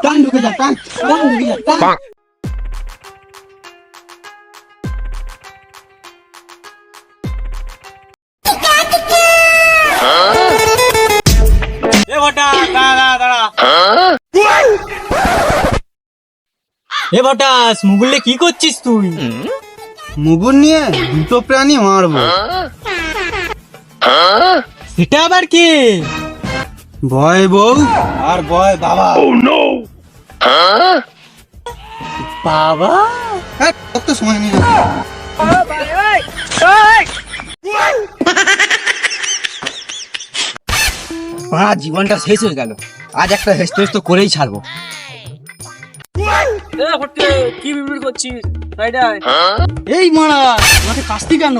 টান ঢুকে যা, টান ঢুকে যা, টান। এ ভটা দাঁড়া দাঁড়া। এ ভটাস, মুগুলে কি করছিস তুই? মুগুর নিয়ে দুটো প্রাণী মারবো। সেটা আবার কে? ভয় বউ আর ভয় বাবা। বাবা? হ্যাঁ, কত সময় নিয়ে জীবনটা শেষ হয়ে গেল। আজ একটা হেস্ট তো করেই ছাড়বো। কি বিড়বিড় করছিস? এই মারা মাঠে কাশতি কেন?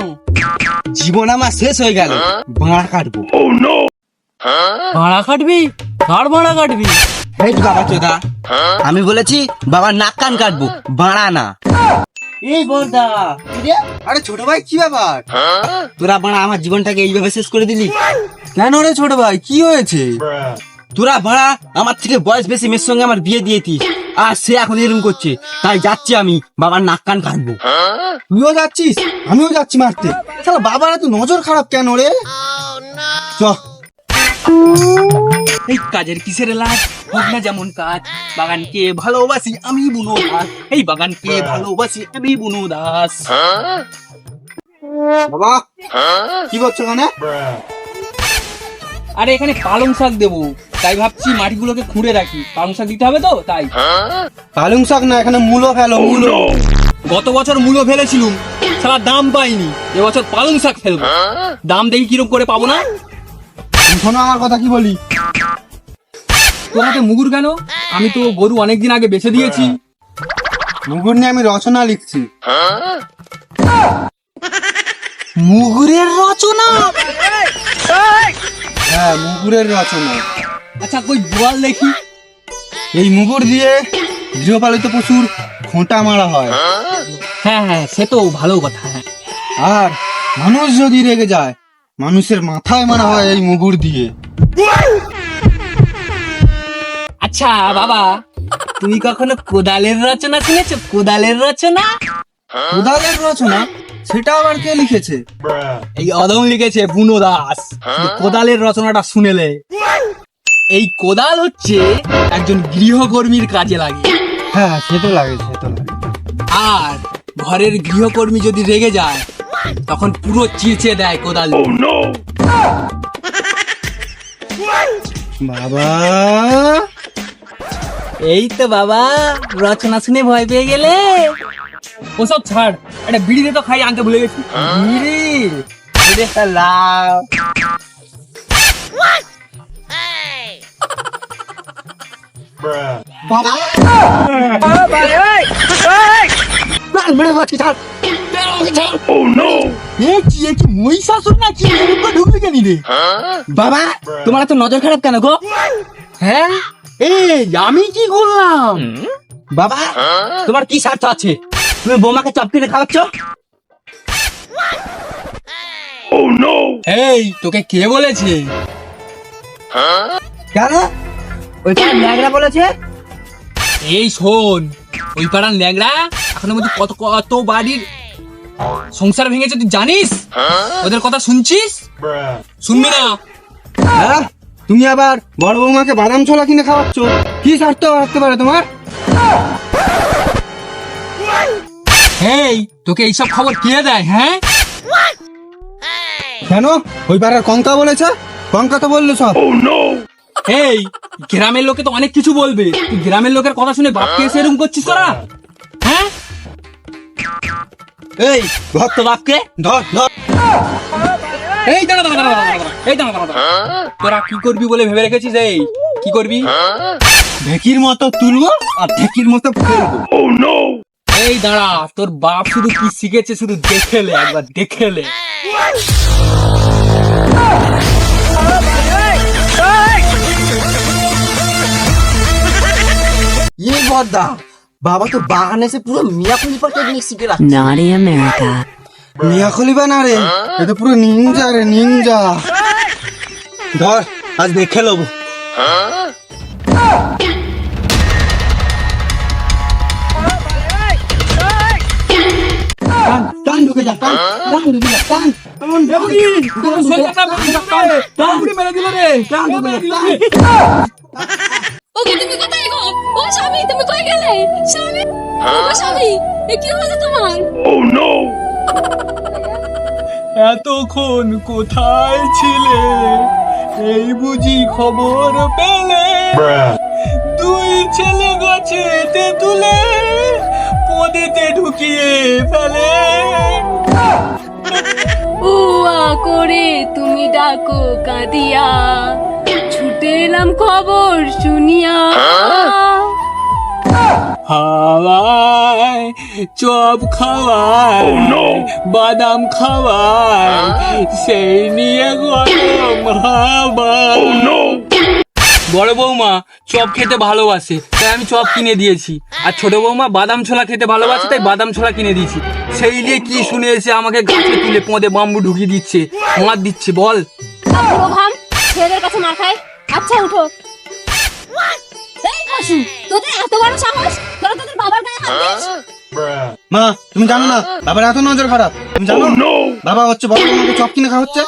জীবন আমার শেষ হয়ে গেল, ভাড়া কাটবো। ভাড়া কাটবি? কার ভাড়া কাটবি? এই বাবা চোদা, আমি বলেছি বাবার নাক কান কাটবো, বাড়া না। এই বড়দা, আরে ছোট ভাই, কি ব্যাপার? তোরা বাড়া আমার জীবনটাকে এইভাবে শেষ করে দিলি কেন রে ছোট ভাই? কি হয়েছে? তোরা বাড়া আমার থেকে বয়স বেশি মেয়ের সঙ্গে আমার বিয়ে দিয়েছিস, আর সে এখন এরকম করছে, তাই যাচ্ছি আমি বাবার নাক কান কাটবো। তুইও যাচ্ছিস? আমিও যাচ্ছি মারতে। শালা বাবার এত নজর খারাপ কেন রে? চ। এই কাজের কিসের লাজ? হোক না যেমন কাজ, বাগানকে ভালোবাসি আমি বুনো দাস। এই বাগানকে ভালোবাসি আমি বুনো দাস। বাবা কি করছো ওখানে? আরে এখানে পালং শাক দেবো, তাই ভাবছি মাটিগুলোকে খুঁড়ে রাখি। পালং শাক দিতে হবে তো, তাই। পালং শাক না, এখানে মূলো ফেলো, মূলো। গত বছর মূলো ফেলেছিলুম, সারা দাম পাইনি। এবছর পালং শাক ফেলবো, দাম দেখি কিরকম করে পাবো না। শোনো আমার কথা, কি বলি? তোমাকে মুগুর কেন? আমি তো গরু অনেকদিন আগে বেচে দিয়েছি। মুগুর নিয়ে আমি রচনা লিখছি। মুগুরের রচনা? হ্যাঁ, মুগুরের রচনা। আচ্ছা কই বল দেখি। এই মুগুর দিয়ে গৃহপালিত পশুর খোঁটা মারা হয়। হ্যাঁ হ্যাঁ, সে তো ভালো কথা। হ্যাঁ, আর মানুষ যদি রেগে যায়, মানুষের মাথায় মারা হয় এই মুগুর দিয়ে। আচ্ছা বাবা, তুমি কখনো কোদালের রচনা শুনেছো? কোদালের রচনা? কোদালের রচনা? সেটা আবার কে লিখেছে? এই অদম লিখেছে, বুনো দাস। কোদালের রচনাটা শুনেলে? এই কোদাল হচ্ছে একজন গৃহকর্মীর কাজে লাগে। হ্যাঁ, সে তো লাগে, সে তো লাগে। আর ঘরের গৃহকর্মী যদি রেগে যায়, তখন পুরো চিঁচে দেয় কোদাল। বাবা, এই তো বাবা, রচনা শুনে ভয় পেয়ে গেলে। ওসব ছাড়, একটা বিড়ি দে তো, খাই, আনতে ভুলে গেছি। বিড়ি? বিড়ি লাও। বাবা, মেরে বাচ্চা ছাড়। মহিষাসুর নাকি? ঢুকবি কেন রে? বাবা, তোমার তো নজর খারাপ কেন গো? হ্যাঁ, এই আমি কি করলাম? বাবা তোমার কি স্বার্থ আছে? তুমি বোমাকে চপ কিনে খাওয়াচ্ছ? এই তোকে কে বলেছে? কেন? ওইটা ন্যাংরা বলেছে। এই শোন, ওই পাড়ার ল্যাংড়া এখনো মধ্যে কত কত বাড়ির সংসার ভেঙেছে, তুই জানিস? ওদের কথা শুনছিস? শুনবি না? হ্যাঁ, তুমি আবার বড় বৌমাকে বাদাম ছোলা কিনে খাওয়াচ্ছ, কি স্বার্থ থাকতে পারে তোমার? এই তোকে এইসব খবর কে দেয়? হ্যাঁ, কেন? ওই পাড়ার কঙ্কা বলেছে। কঙ্কা তো বললো সব। এই গ্রামের লোকে তো অনেক কিছু বলবে, তুই গ্রামের লোকের কথা শুনে বাপকে এসে এরকম করছিস তোরা? হ্যাঁ, এই ধর তো বাপকে, ধর ধর। এই দাঁড়া দাঁড়া দাঁড়া দাঁড়া, এই দাঁড়া দাঁড়া দাঁড়া। তোরা কি করবি বলে ভেবে রেখেছিস? এই কি করবি? ঢেকির মতো তুলবো আর ঢেকির মতো ফেলবো। এই দাঁড়া, তোর বাপ শুধু কি শিখেছে, শুধু দেখেলে, একবার দেখেলে। এই বদ্দা, বাবা তো বাগানে এসে পুরো মিয়া খলিফা টেকনিক শিখে রাখছে। Naughty America. মিয়া খলিফা না রে, এটা পুরো নিনজা রে, নিনজা। ধর, আজ দেখে নেবো। ওকে তুমি কোথায় গো? ও স্বামী তুমি কই গেলে? স্বামী ও স্বামী এ কি হলো তোমার? এতক্ষণ কোথায় ছিলে, এই বুঝি খবর পেলে? দুই ছেলে গাছেতে তুলে পদেতে ঢুকিয়ে ফেলে। উয়া করে তুমি ডাকো কাঁদিয়া, ছুটে এলাম খবর শুনিয়া। হাওয়ায় চপ খাওয়ায়, বাদাম খাওয়ায়, সেই নিয়ে গরম হাওয়া। বড় বৌমা চপ খেতে ভালোবাসে তাই আমি চপ কিনে দিয়েছি, আর ছোট বৌমা বাদাম ছোলা খেতে ভালোবাসে তাই বাদাম ছোলা কিনে দিয়েছি। সেই নিয়ে কি শুনে এসে আমাকে গাছে তুলে পদে বাম্বু ঢুকিয়ে দিচ্ছে, মার দিচ্ছে। বল প্রভাম ছেলেদের কাছে মার খায়। আচ্ছা উঠো। এই পশু, তোদের এত বড় সাহস, তোরা তোদের বাবার গায়ে হাত দিস? মা তুমি জানো না বাবার এত নজর খারাপ, তুমি জানো? বাবা হচ্ছে বড় বৌমাকে চপ কিনে খাওয়াচ্ছে।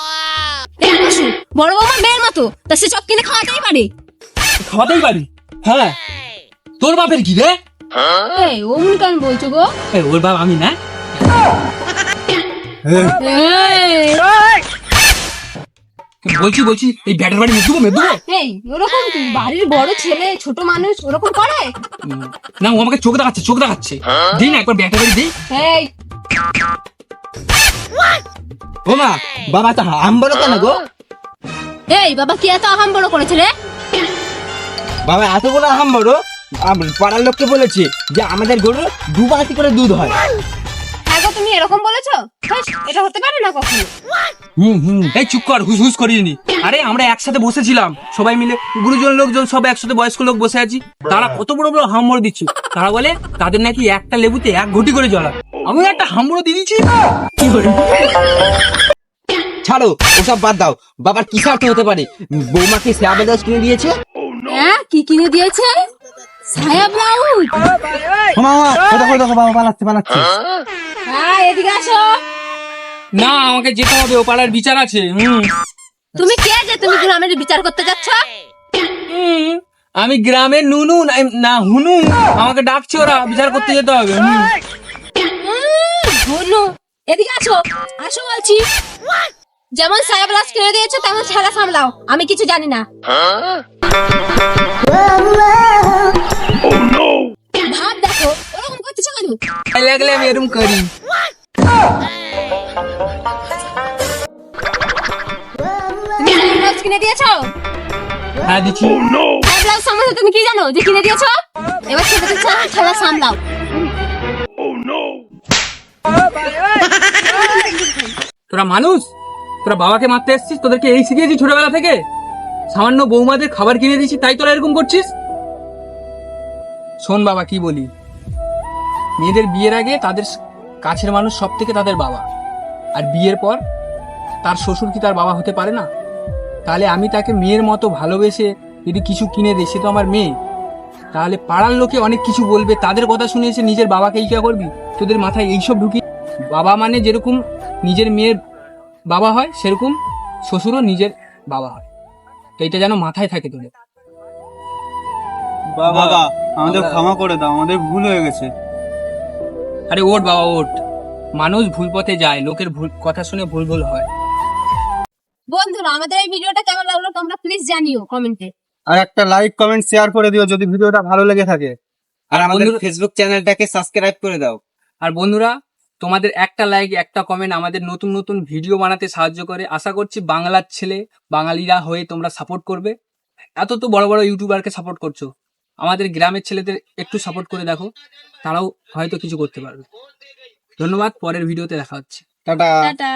এই পশু, বড় বৌমা মেয়ের মতো, তা সে চপ কিনে খাওয়াতেই পারে। খাওয়াতেই পারি? হ্যাঁ, তোর বাপের কি রে? এই অমনি কেন বলছো গো? ওর বাপ আমি না। এই, বলছি এই ব্যাটার বাড়ি মেদুবো। এই ওরকম কি বাড়ির বড় ছেলে ছোট মানুষ ওরকম করে? না, ও আমাকে চোখ দেখাচ্ছে। দিন একবার ব্যাটার বাড়ি দিই। এই ও মা, বাবা তো আম বড় কেন গো? এই বাবা কি এত আহাম বড় করেছে রে? বাবা এত বড় আম বড়, পাড়ার লোককে বলেছে যে আমাদের গরুর 2 বালতি করে দুধ হয়। হ্যাঁ গো, তুমি এরকম বলেছো? হাস, এটা হতে পারে না কখনো। এই চুপ কর, হুস করিনি। আরে আমরা একসাথে বসেছিলাম সবাই মিলে, গুরুজন লোকজন সব একসাথে, বয়স্ক লোক বসে আছি। তারা কত বড় বড় হামড় দিচ্ছে। তারা বলে তাদের নাকি একটা লেবুতে 1 ঘটি করে জ্বলা। আমি একটা হামড় দিয়ে দিচ্ছি। কি করে? ছাড়ো ওসব বাদ দাও, বাবার কি স্বার্থ হতে পারে? বৌমাকে সায়াবাদাস কিনে দিয়েছে। হ্যাঁ কি কিনে দিয়েছে? ছায়া ব্লাউজ। ও মা, দেখো বাবা পালাচ্ছে। হ্যাঁ এদিকে আসো। না, আমাকে যেতে হবে, ও পাড়ার বিচার আছে। তুমি কে যে তুমি গ্রামের বিচার করতে যাচ্ছ? আমি গ্রামের নুনু না হুনু, আমাকে ডাকছে, ওরা বিচার করতে যেতে হবে। বলু এদিকে আসো, আসো বলছি। যেমন ছায়া ব্লাউজ কিনে দিয়েছো তেমন ছেড়া সামলাও, আমি কিছু জানি না। ভাব দেখো ওরকম করতেছো কেন? তাই লাগলে আমি এরকম করি। তুমি ছায়া ব্লাউজ কিনে দিয়েছো? হ্যাঁ দিচ্ছি। ছায়া ব্লাউজ সম্বন্ধে তুমি কি জানো যে কিনে দিয়েছো? এবার ছেলেদের ছেড়া সামলাও। তোরা মানুষ, তোরা বাবাকে মারতে এসছিস, তোদেরকে এই শিখিয়েছি ছোটবেলা থেকে? সামান্য বৌমাদের খাবার কিনে দিয়েছি তাই তোরা এরকম করছিস? শোন বাবা কি বলি, মেয়েদের বিয়ের আগে তাদের কাছের মানুষ সব থেকে তাদের বাবা, আর বিয়ের পর তার শ্বশুর কি তার বাবা হতে পারে না? তাহলে আমি তাকে মেয়ের মতো ভালোবেসে যদি কিছু কিনে দিই, সে তো আমার মেয়ে। তাহলে পাড়ার লোকে অনেক কিছু বলবে, তাদের কথা শুনে এসে নিজের বাবাকে ইকা করবি? তোদের মাথায় এইসব ঢুকি? বাবা মানে যেরকম নিজের মেয়ের বাবা হয়, সেরকম শ্বশুরও নিজের বাবা হয়। তো এটা যেন মাথায় থাকে তোদের। বাবা আমাদের ক্ষমা করে দাও, আমাদের ভুল হয়ে গেছে। আরে ওঠ বাবা ওঠ, মানুষ ভুল পথে যায়, লোকের ভুল কথা শুনে ভুল হয়। বন্ধুরা আমাদের এই ভিডিওটা কেমন লাগলো তোমরা প্লিজ জানিও কমেন্টে। আর একটা লাইক কমেন্ট শেয়ার করে দিও যদি ভিডিওটা ভালো লেগে থাকে। আর আমাদের বন্ধুরা- ফেসবুক চ্যানেলটাকে সাবস্ক্রাইব করে দাও। আর বন্ধুরা, তোমাদের একটা লাইক একটা কমেন্ট আমাদের নতুন নতুন ভিডিও বানাতে সাহায্য করে। আশা করছি বাংলার ছেলে বাঙালিরা হয়ে তোমরা সাপোর্ট করবে। এত তো বড় বড় ইউটিউবারকে সাপোর্ট করছো, আমাদের গ্রামের ছেলেদের একটু সাপোর্ট করে দেখো, তারাও হয়তো কিছু করতে পারবে। ধন্যবাদ, পরের ভিডিওতে দেখা হচ্ছে। টাটা। টাটা।